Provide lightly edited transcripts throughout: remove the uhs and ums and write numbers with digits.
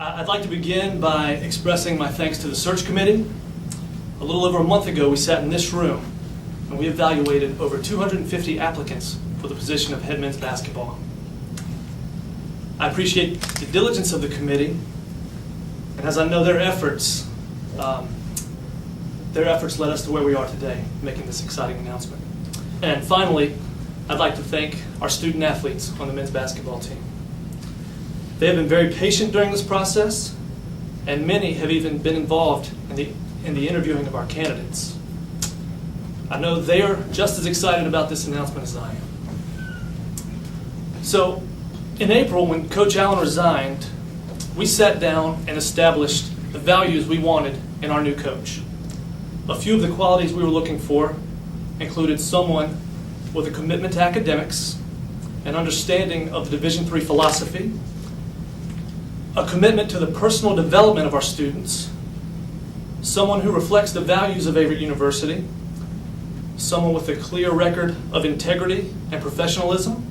I'd like to begin by expressing my thanks to the search committee. A little over a month ago, we sat in this room and we evaluated over 250 applicants for the position of head men's basketball. I appreciate the diligence of the committee, and as I know their efforts led us to where we are today, making this exciting announcement. And finally, I'd like to thank our student athletes on the men's basketball team. They have been very patient during this process, and many have even been involved in the interviewing of our candidates. I know they are just as excited about this announcement as I am. So, in April, when Coach Allen resigned, we sat down and established the values we wanted in our new coach. A few of the qualities we were looking for included someone with a commitment to academics, an understanding of the Division III philosophy, a commitment to the personal development of our students, someone who reflects the values of Averett University, someone with a clear record of integrity and professionalism,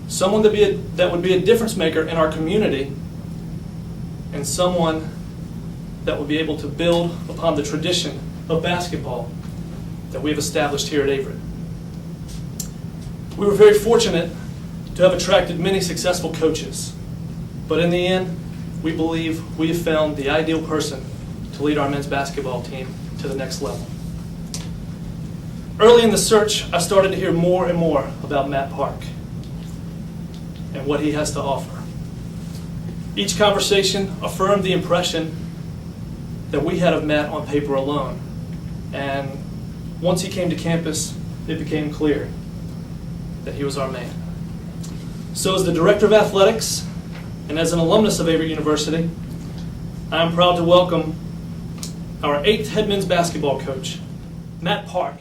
someone that would be a difference maker in our community, and someone that would be able to build upon the tradition of basketball that we have established here at Averett. We were very fortunate to have attracted many successful coaches, but in the end, we believe we have found the ideal person to lead our men's basketball team to the next level. Early in the search, I started to hear more and more about Matt Parke and what he has to offer. Each conversation affirmed the impression that we had of Matt on paper alone, and once he came to campus, it became clear that he was our man. So as the Director of Athletics and as an alumnus of Averett University, I am proud to welcome our 8th head men's basketball coach, Matt Parke.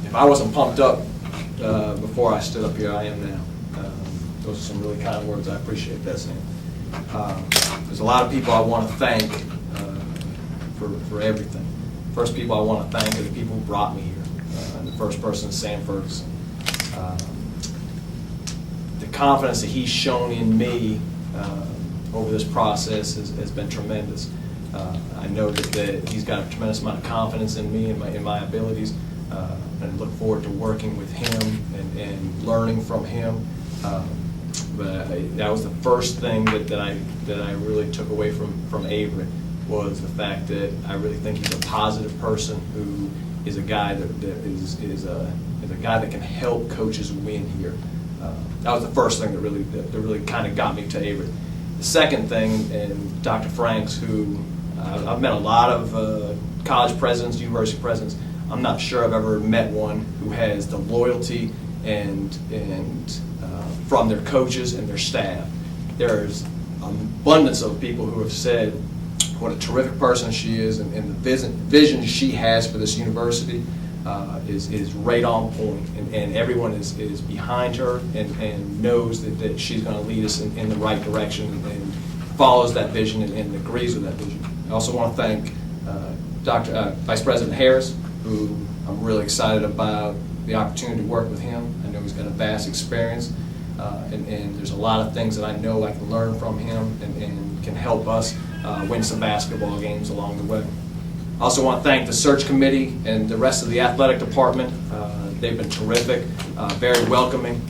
If I wasn't pumped up before I stood up here, I am now. Those are some really kind words. I appreciate that, Sam. There's a lot of people I want to thank for everything. First people I want to thank are the people who brought me here. And the first person is Sam Ferguson. The confidence that he's shown in me over this process has been tremendous. I know that he's got a tremendous amount of confidence in me and my abilities, and look forward to working with him and learning from him. But that was the first thing that I really took away from Averett, was the fact that I really think he's a positive person who is a guy that is a guy that can help coaches win here. That was the first thing that really kind of got me to Averett. The second thing, and Dr. Franks, who I've met a lot of college presidents, university presidents. I'm not sure I've ever met one who has the loyalty and from their coaches and their staff. There's an abundance of people who have said what a terrific person she is, and the vision she has for this university is right on point, and everyone is behind her and knows that she's going to lead us in the right direction and follows that vision and agrees with that vision. I also want to thank Vice President Harris, who I'm really excited about the opportunity to work with him. I know he's got a vast experience, and there's a lot of things that I know I can learn from him and can help us win some basketball games along the way. I also want to thank the search committee and the rest of the athletic department. They've been terrific, very welcoming.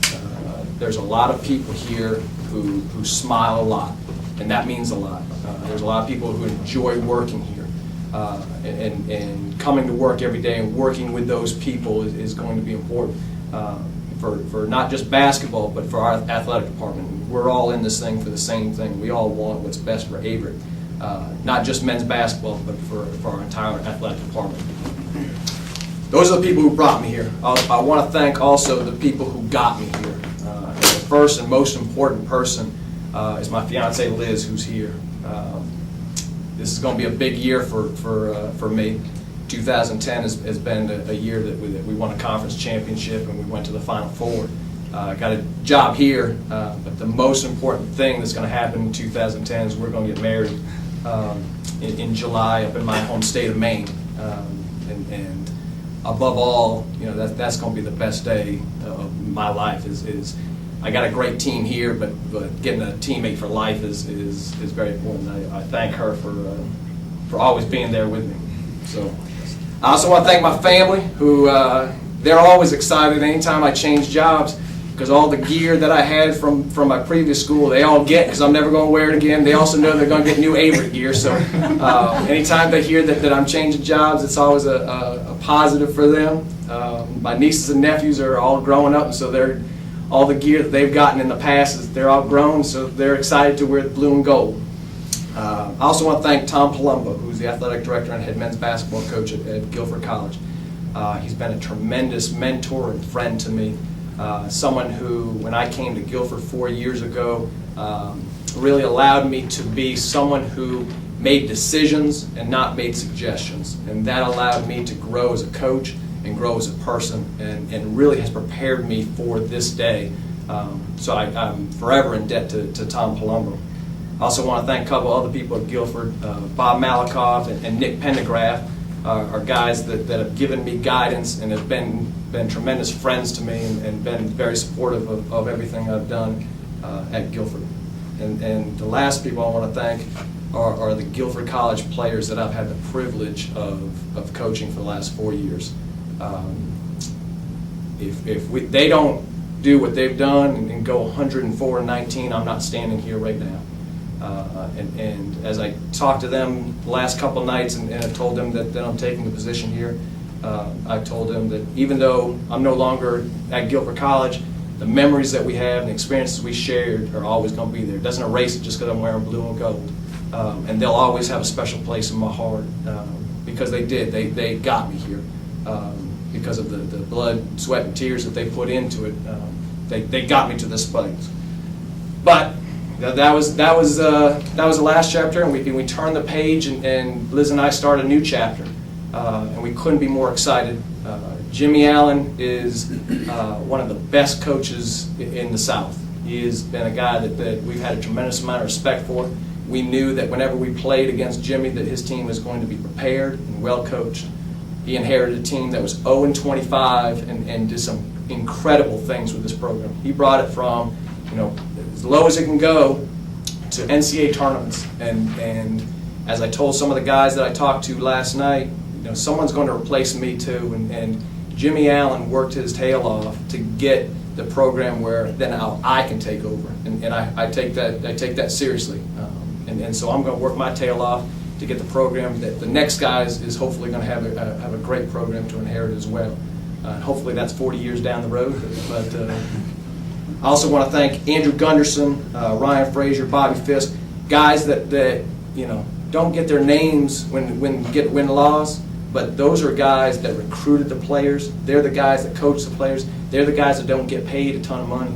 There's a lot of people here who smile a lot, and that means a lot. There's a lot of people who enjoy working here, and coming to work every day and working with those people is going to be important for not just basketball, but for our athletic department. We're all in this thing for the same thing. We all want what's best for Averett, not just men's basketball, but for our entire athletic department. Those are the people who brought me here. I want to thank also the people who got me here. The first and most important person is my fiancée Liz, who's here. This is going to be a big year for me. 2010 has been a year that we won a conference championship and we went to the Final Four. Got a job here, but the most important thing that's going to happen in 2010 is we're going to get married in July up in my home state of Maine. And above all, that's going to be the best day of my life. I got a great team here, but getting a teammate for life is very important. I thank her for always being there with me. So I also want to thank my family, who they're always excited anytime I change jobs, because all the gear that I had from my previous school, they all get, because I'm never going to wear it again. They also know they're going to get new Averett gear. So anytime they hear that I'm changing jobs, it's always a positive for them. My nieces and nephews are all growing up, and so all the gear that they've gotten in the past, they're all grown, so they're excited to wear the blue and gold. I also want to thank Tom Palumbo, who's the athletic director and head men's basketball coach at Guilford College. He's been a tremendous mentor and friend to me. Someone who, when I came to Guilford 4 years ago, really allowed me to be someone who made decisions and not made suggestions. And that allowed me to grow as a coach and grow as a person, and really has prepared me for this day. So I'm forever in debt to Tom Palumbo. I also want to thank a couple other people at Guilford, Bob Malakoff and Nick Pendergraft, are guys that have given me guidance and have been tremendous friends to me, and been very supportive of everything I've done at Guilford. And the last people I want to thank are the Guilford College players that I've had the privilege of coaching for the last 4 years. If they don't do what they've done and go 104-19, I'm not standing here right now. And as I talked to them the last couple nights and I told them that I'm taking the position here, I told them that even though I'm no longer at Guilford College, the memories that we have and the experiences we shared are always going to be there. It doesn't erase it just because I'm wearing blue and gold. And they'll always have a special place in my heart, because they did. They got me here because of the blood, sweat, and tears that they put into it. They got me to this place. But that was the last chapter, and we turned the page, and Liz and I started a new chapter, and we couldn't be more excited. Jimmy Allen is one of the best coaches in the South. He has been a guy that we've had a tremendous amount of respect for. We knew that whenever we played against Jimmy, that his team was going to be prepared and well coached. He inherited a team that was 0-25 and did some incredible things with this program. He brought it from, as low as it can go to NCAA tournaments. And as I told some of the guys that I talked to last night, someone's going to replace me too. And Jimmy Allen worked his tail off to get the program where then now I can take over. And I take that seriously. And so I'm going to work my tail off to get the program that the next guy is hopefully going to have a great program to inherit as well. Hopefully that's 40 years down the road. But I also want to thank Andrew Gunderson, Ryan Frazier, Bobby Fisk, guys that don't get their names when win laws, but those are guys that recruited the players. They're the guys that coach the players. They're the guys that don't get paid a ton of money.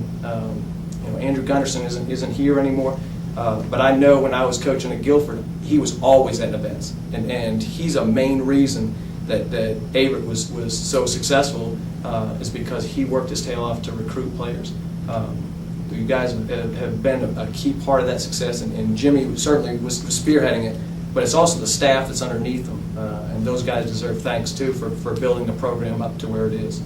Andrew Gunderson isn't here anymore. But I know when I was coaching at Guilford, he was always at events, and he's a main reason that Averett was so successful, is because he worked his tail off to recruit players. You guys have been a key part of that success, and Jimmy certainly was spearheading it, but it's also the staff that's underneath them, and those guys deserve thanks too for building the program up to where it is.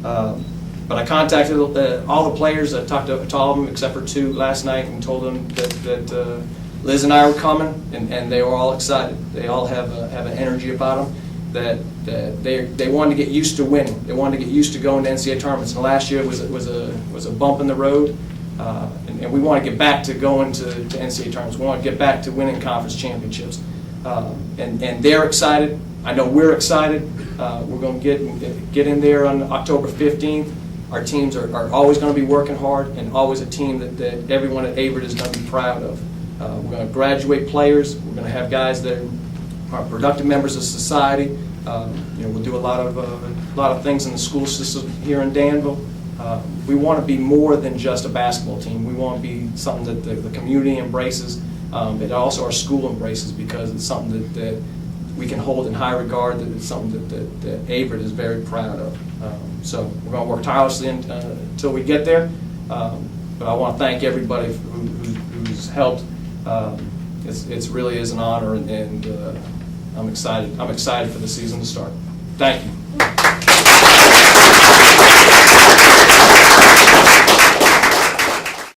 But I contacted all the players. I talked to all of them except for 2 last night and told them that Liz and I were coming, and they were all excited. They all have an energy about them that they wanted to get used to winning. They wanted to get used to going to NCAA tournaments. And last year was a bump in the road, and we want to get back to going to NCAA tournaments. We want to get back to winning conference championships, and they're excited. I know we're excited. We're going to get in there on October 15th. Our teams are always going to be working hard, and always a team that everyone at Averett is going to be proud of. We're going to graduate players. We're going to have guys that are productive members of society. We'll do a lot of things in the school system here in Danville. We want to be more than just a basketball team. We want to be something that the community embraces, but also our school embraces, because it's something that we can hold in high regard, that it's something that Averett is very proud of. So we're going to work tirelessly until we get there. But I want to thank everybody who's helped. It really is an honor, and I'm excited. I'm excited for the season to start. Thank you.